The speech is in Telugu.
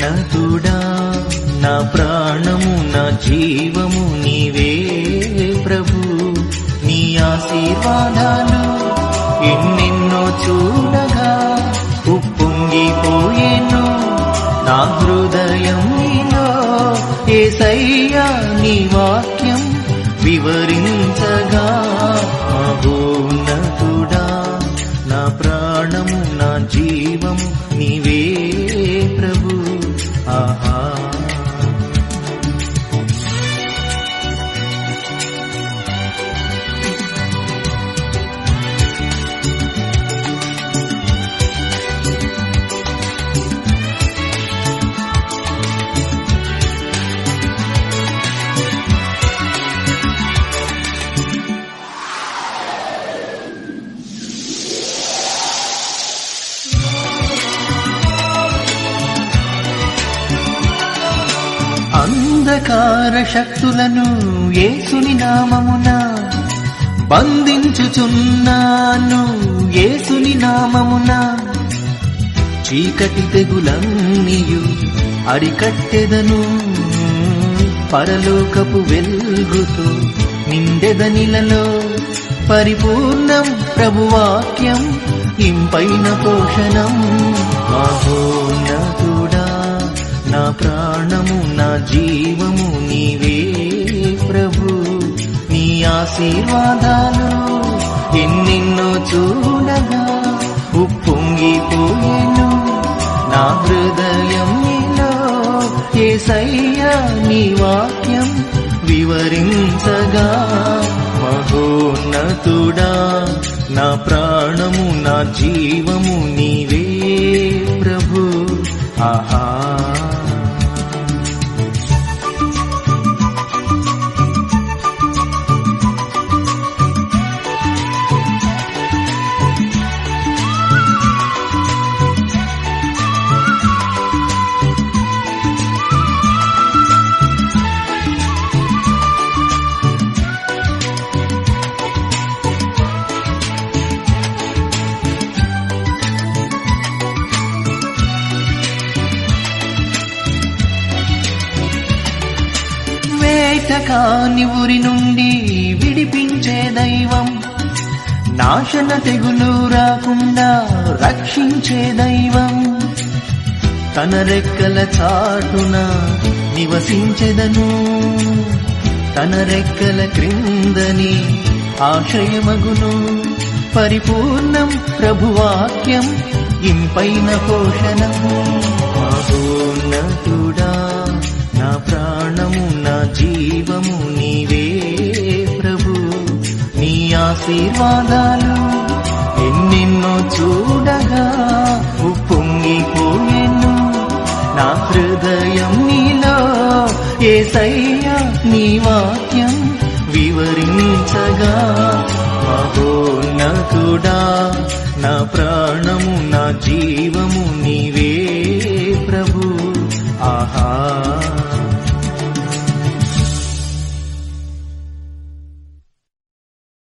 మహోన్నతుడా నా ప్రాణము నా జీవము నీవే ప్రభు. నీ ఆశీర్వాదాలు ఎన్నెన్నో చూడగా ఉప్పొంగిపోయేను నా హృదయం నీలో. యేసయ్యా నీ వాక్యం వివరించగా మహోన్నతుడా నా ప్రాణము నా జీవము నీవే ప్రభు. ఆహా అంధకార శక్తులను యేసుని నామమున బంధించుచున్నాను యేసుని నామమున. చీకటి తెగులన్నీయు అరికట్టెదను పరలోకపు వెలుగుతో నిండెదనిలలో. పరిపూర్ణం ప్రభువాక్యం ఇంపైన పోషణం. మహోన్నతుడా నా ప్రాణము నా జీవము నీవే ప్రభు. నీ ఆశీర్వాదాలు ఎన్నెన్నో చూడగా ఉప్పొంగిపోయేను నా హృదయం నీలో. యేసయ్యా నీ వాక్యం వివరించగా మహోన్నతుడా నా ప్రాణము నా జీవము నీవే ప్రభు. ఆహా కాని ఊరి నుండి విడిపించే దైవం. నాశన తెగులు రాకుండా రక్షించే దైవం. తన రెక్కల చాటున నివసించెదను తన రెక్కల క్రిందని ఆశ్రయమగును. పరిపూర్ణం ప్రభువాక్యం ఇంపైన పోషణం. మహోన్నతుడా నా ప్రాణము నా జీవము నీవే ప్రభు. నీ ఆశీర్వాదాలు ఎన్నెన్నో చూడగా ఉప్పొంగిపోయేను నా హృదయం నీలో. యేసయ్యా నీ వాక్యం వివరించగా మహోన్నతుడా నా ప్రాణము నా జీవము నీవే